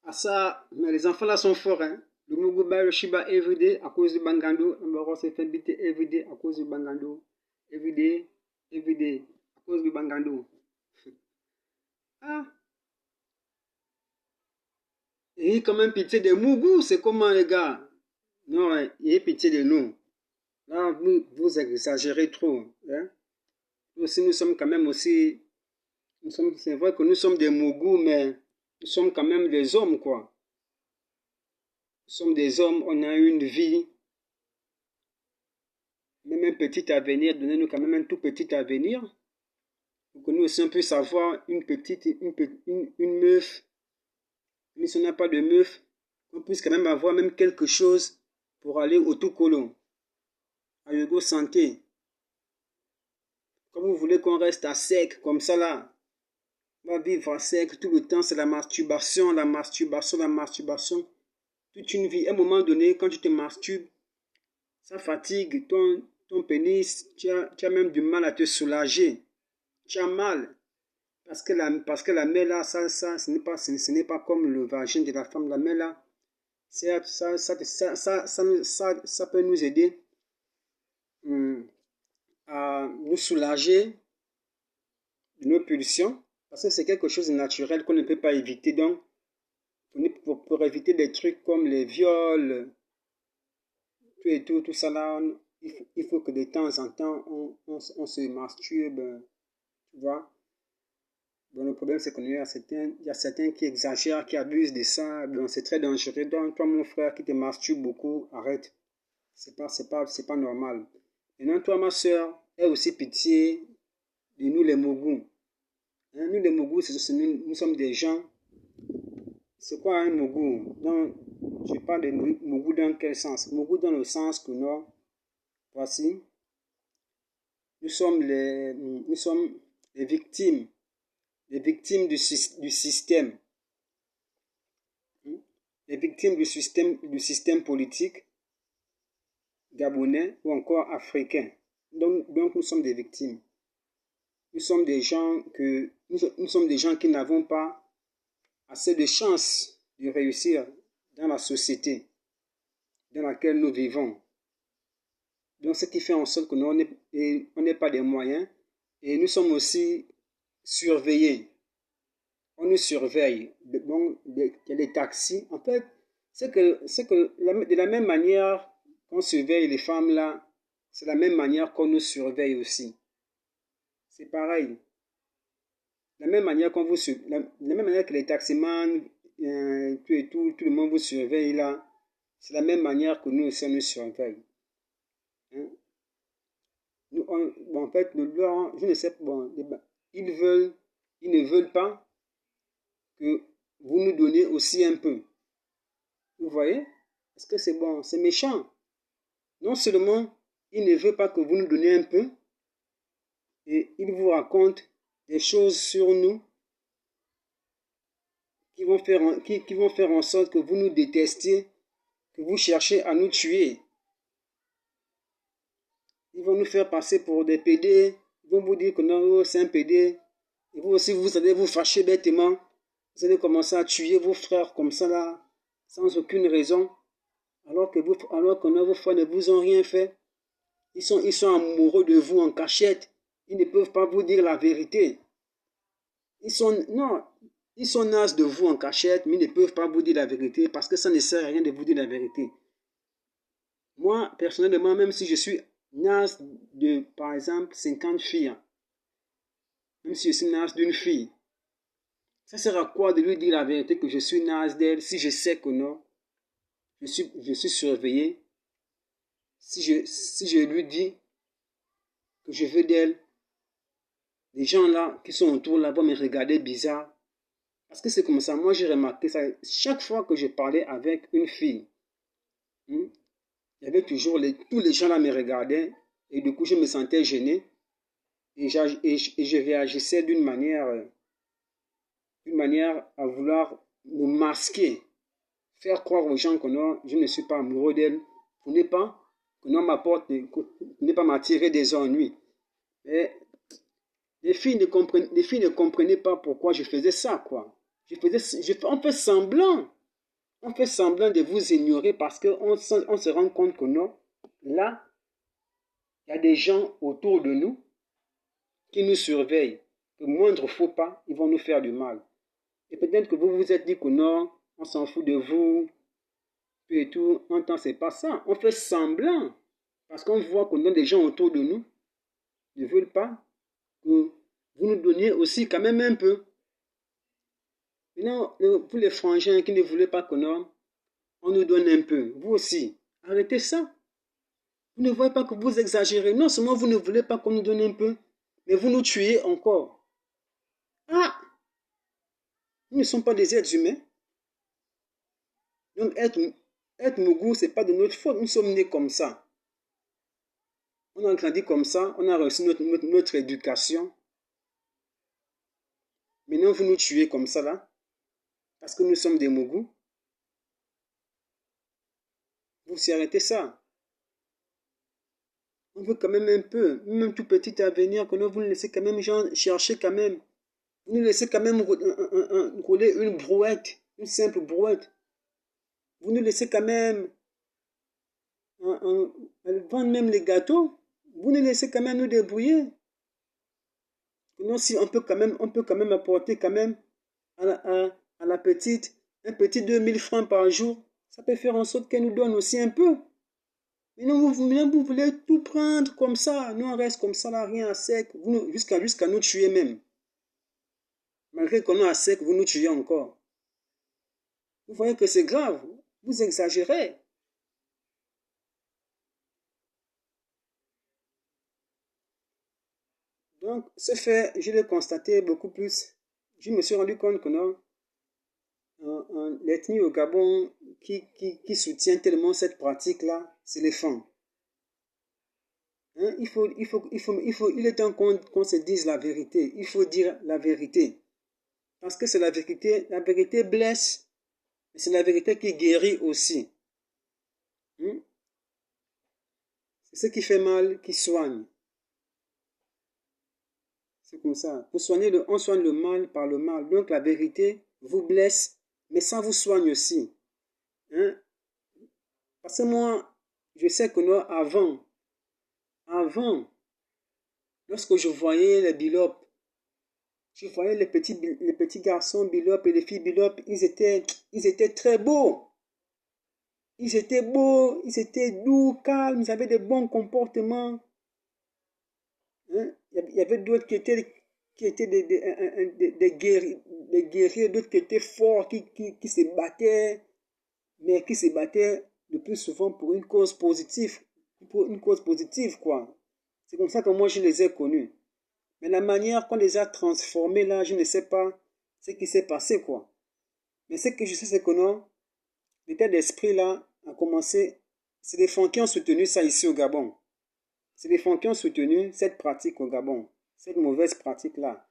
Ah ça, mais les enfants là sont forts, hein. Le Muguba, le Shiba everyday à cause du Bangando. On s'est fait biter everyday à cause du Bangando. Everyday, everyday à cause du Bangando. Ah, et quand même pitié de Mougou, c'est comment les gars? Non, hein, il a pitié de nous. Là, vous exagérez trop. Hein? Nous aussi, nous sommes quand même aussi. C'est vrai que nous sommes des Mougou, mais nous sommes quand même des hommes, quoi. Nous sommes des hommes, on a une vie. Même un petit avenir, donnez-nous quand même un tout petit avenir. Pour que nous aussi on puisse avoir une meuf. Mais si on n'a pas de meuf, on puisse quand même avoir même quelque chose pour aller au tout colon. À Hugo Santé. Comme vous voulez qu'on reste à sec, comme ça là. On va vivre à sec tout le temps, c'est la masturbation, la masturbation, la masturbation. Toute une vie. À un moment donné, quand tu te masturbes, ça fatigue ton pénis. Tu as même du mal à te soulager. Tu as mal. Parce que la main là, ce n'est pas comme le vagin de la femme. La main là, ça peut nous aider à nous soulager de nos pulsions. Parce que c'est quelque chose de naturel qu'on ne peut pas éviter. Donc, pour éviter des trucs comme les viols, tout ça là, il faut que de temps en temps, on se masturbe, tu vois. Bon, le problème, c'est qu'il y a certains qui exagèrent, qui abusent de ça. Donc, c'est très dangereux. Donc, toi, mon frère, qui te masturbe beaucoup, arrête. C'est pas normal. Maintenant, toi, ma soeur, aie aussi pitié de nous, les Mougous. Hein, nous, les Mougous, nous sommes des gens. C'est quoi un Mougou? Donc, je parle de Mougou dans quel sens? Mougou dans le sens que non. Voici. Nous sommes les victimes. Les victimes du système. Les victimes du système politique gabonais ou encore africain. Donc nous sommes des victimes. Nous sommes des gens qui n'avons pas assez de chances de réussir dans la société dans laquelle nous vivons. Donc ce qui fait en sorte que nous on n'est pas des moyens et nous sommes aussi surveillés. On nous surveille. Bon, il y a des taxis. En fait, c'est que de la même manière qu'on surveille les femmes là, c'est la même manière qu'on nous surveille aussi. C'est pareil. La même manière la même manière que les taximans, tout le monde vous surveille là, c'est la même manière que nous aussi on nous surveille. Hein? Bon, en fait, je ne sais pas, bon, ils ne veulent pas que vous nous donnez aussi un peu. Vous voyez? Est-ce que c'est bon? C'est méchant. Non seulement il ne veut pas que vous nous donnez un peu, et il vous raconte des choses sur nous qui vont faire en sorte que vous nous détestiez, que vous cherchez à nous tuer. Ils vont nous faire passer pour des PD. Ils vont vous dire que non, c'est un PD. Et vous aussi, vous allez vous fâcher bêtement. Vous allez commencer à tuer vos frères comme ça là, sans aucune raison. Alors que vos frères ne vous ont rien fait. Ils sont amoureux de vous en cachette. Ils ne peuvent pas vous dire la vérité. Ils sont nazes de vous en cachette, mais ils ne peuvent pas vous dire la vérité parce que ça ne sert à rien de vous dire la vérité. Moi, personnellement, même si je suis naze de, par exemple, 50 filles, même si je suis naze d'une fille, ça sert à quoi de lui dire la vérité que je suis naze d'elle si je sais que non, je suis surveillé, si je lui dis que je veux d'elle, les gens là qui sont autour là vont me regarder bizarre. Parce que c'est comme ça, moi j'ai remarqué ça. Chaque fois que je parlais avec une fille, il y avait toujours tous les gens là me regardaient et du coup je me sentais gêné et je réagissais d'une manière à vouloir me masquer, faire croire aux gens que non, je ne suis pas amoureux d'elle, pour ne pas m'attirer des ennuis. Mais les filles ne comprenaient pas pourquoi je faisais ça, quoi. On fait semblant. On fait semblant de vous ignorer parce qu'on se rend compte que non, là, il y a des gens autour de nous qui nous surveillent. Le moindre faux pas, ils vont nous faire du mal. Et peut-être que vous vous êtes dit que non, on s'en fout de vous, et tout. En temps, c'est pas ça. On fait semblant. Parce qu'on voit que non, des gens autour de nous ne veulent pas que vous nous donniez aussi quand même un peu. Maintenant, pour les frangins qui ne voulaient pas que non, on nous donne un peu. Vous aussi, arrêtez ça. Vous ne voyez pas que vous exagérez. Non seulement vous ne voulez pas qu'on nous donne un peu, mais vous nous tuez encore. Ah! Nous ne sommes pas des êtres humains. Donc être Mougou, ce n'est pas de notre faute. Nous sommes nés comme ça. On a grandi comme ça. On a reçu notre éducation. Maintenant, vous nous tuez comme ça là. Parce que nous sommes des Mougou. Vous s'y arrêtez ça. On veut quand même un peu, même tout petit avenir, que nous vous nous laissez quand même chercher quand même. Vous nous laissez quand même rouler une brouette, une simple brouette. Vous nous laissez quand même vendre même les gâteaux. Vous nous laissez quand même nous débrouiller. Non, si on peut quand même apporter quand même à la petite un petit 2000 francs par jour. Ça peut faire en sorte qu'elle nous donne aussi un peu. Mais non, vous voulez tout prendre comme ça. Nous, on reste comme ça, là, rien à sec. Jusqu'à nous tuer même. Malgré qu'on est à sec, vous nous tuez encore. Vous voyez que c'est grave. Vous exagérez. Donc, ce fait, je l'ai constaté beaucoup plus. Je me suis rendu compte que non, l'ethnie au Gabon qui soutient tellement cette pratique-là, c'est les femmes. Hein, il est temps qu'on se dise la vérité. Il faut dire la vérité. Parce que c'est la vérité. La vérité blesse, mais c'est la vérité qui guérit aussi. Hein? C'est ce qui fait mal qui soigne. C'est comme ça. Pour soigner on soigne le mal par le mal. Donc la vérité vous blesse, mais ça vous soigne aussi. Hein? Parce que moi, je sais que moi, avant, lorsque je voyais les bilopes, je voyais les petits garçons bilopes et les filles bilopes, ils étaient très beaux. Ils étaient beaux, ils étaient doux, calmes, ils avaient de bons comportements. Hein? Il y avait d'autres qui étaient des guerriers, d'autres qui étaient forts, qui se battaient, mais qui se battaient le plus souvent pour une cause positive. Pour une cause positive, quoi. C'est comme ça que moi, je les ai connus. Mais la manière qu'on les a transformés, là, je ne sais pas ce qui s'est passé, quoi. Mais ce que je sais, c'est que non, l'état d'esprit, là, a commencé. C'est les fonds qui ont soutenu ça ici au Gabon. C'est les fonds qui ont soutenu cette pratique au Gabon. Cette mauvaise pratique-là.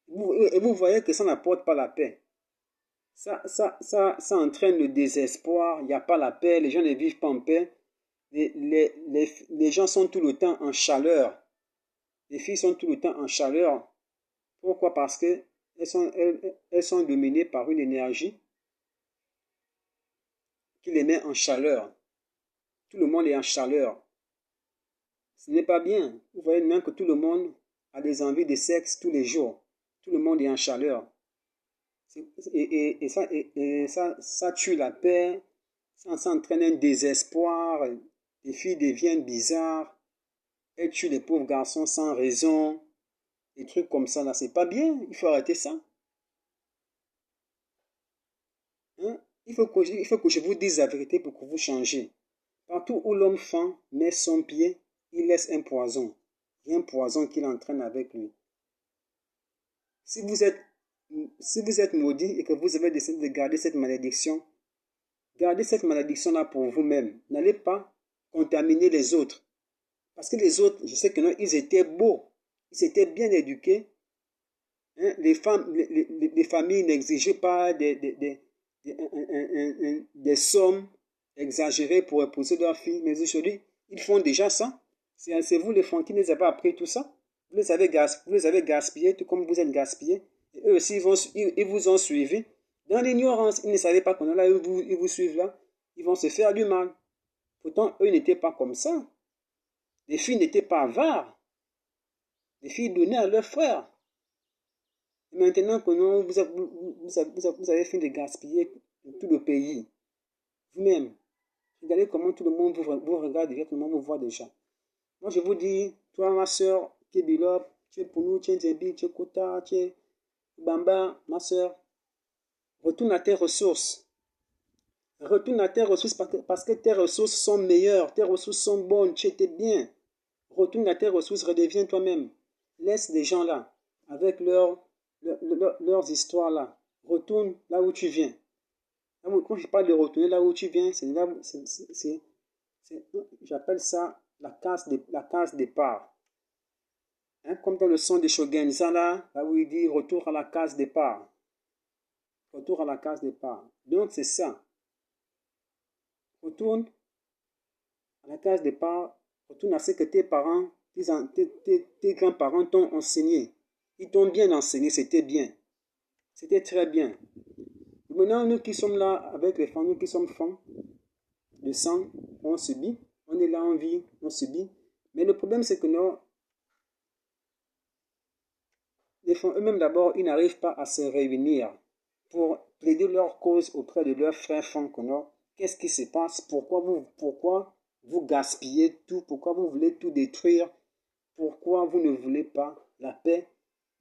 Et vous voyez que ça n'apporte pas la paix. Ça entraîne le désespoir. Il n'y a pas la paix. Les gens ne vivent pas en paix. Les gens sont tout le temps en chaleur. Les filles sont tout le temps en chaleur. Pourquoi? Parce que elles sont dominées par une énergie qui les met en chaleur. Tout le monde est en chaleur. Ce n'est pas bien. Vous voyez même que tout le monde a des envies de sexe tous les jours. Tout le monde est en chaleur. Et ça tue la paix. Ça entraîne un désespoir. Les filles deviennent bizarres. Elles tuent les pauvres garçons sans raison. Des trucs comme ça, là, c'est pas bien. Il faut arrêter ça. Hein? Il faut que je vous dise la vérité pour que vous changez. Partout où l'homme fend met son pied, il laisse un poison. Il y a un poison qu'il entraîne avec lui. Si vous êtes maudit et que vous avez décidé de garder cette malédiction, gardez cette malédiction-là pour vous-même. N'allez pas contaminer les autres. Parce que les autres, je sais que non, ils étaient beaux. Ils étaient bien éduqués. Hein? Les familles n'exigeaient pas des sommes exagérées pour épouser leurs filles. Mais aujourd'hui, ils font déjà ça. C'est vous les femmes qui les avez appris tout ça. Vous les avez gaspillés tout comme vous êtes gaspillés. Et eux aussi, ils vous ont suivi. Dans l'ignorance, ils ne savaient pas qu'on est là, ils vous suivent là. Ils vont se faire du mal. Pourtant, eux n'étaient pas comme ça. Les filles n'étaient pas avares. Les filles donnaient à leurs frères. Et maintenant que non, vous avez fini de gaspiller tout le pays. Vous-même, regardez comment tout le monde vous regarde déjà, tout le monde vous voit déjà. Moi, je vous dis, toi, ma soeur, tu es Bilop, tu es Pounou, tu es Nzembi, tu es Kota, tu es Bamba, ma soeur, retourne à tes ressources. Retourne à tes ressources parce que tes ressources sont meilleures, tes ressources sont bonnes, tu étais bien. Retourne à tes ressources, redeviens toi-même. Laisse les gens là, avec leurs histoires là. Retourne là où tu viens. Quand je parle de retourner là où tu viens, j'appelle ça la case départ. Hein, comme dans le son de Shogunza là où il dit retour à la case départ. Retour à la case départ. Donc c'est ça. Retourne à la case départ. Retourne à ce que tes parents, tes grands-parents t'ont enseigné. Ils t'ont bien enseigné, c'était bien. C'était très bien. Maintenant, nous qui sommes là avec les femmes, nous qui sommes femmes de sang, on subit. On est là, on vit, on subit. Mais le problème, c'est que les femmes eux-mêmes d'abord, ils n'arrivent pas à se réunir pour plaider leur cause auprès de leurs frères femmes. Qu'est-ce qui se passe? Pourquoi vous gaspillez tout? Pourquoi vous voulez tout détruire? Pourquoi vous ne voulez pas la paix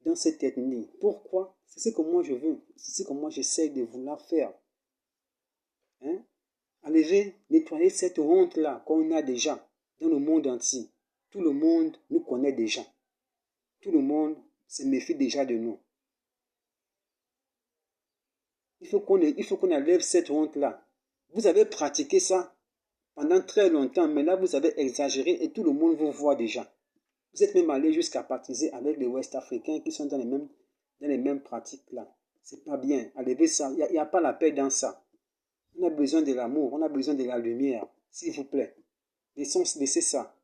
dans cette ethnie? Pourquoi? C'est ce que moi je veux. C'est ce que moi j'essaie de vouloir faire. Hein? Enlever, nettoyer cette honte-là qu'on a déjà dans le monde entier. Tout le monde nous connaît déjà. Tout le monde se méfie déjà de nous. Il faut qu'on enlève cette honte-là. Vous avez pratiqué ça pendant très longtemps, mais là vous avez exagéré et tout le monde vous voit déjà. Vous êtes même allé jusqu'à baptiser avec les Ouest-Africains qui sont dans les mêmes pratiques là. C'est pas bien. Enlevez ça. Il n'y a pas la paix dans ça. On a besoin de l'amour, on a besoin de la lumière. S'il vous plaît. Laissez ça.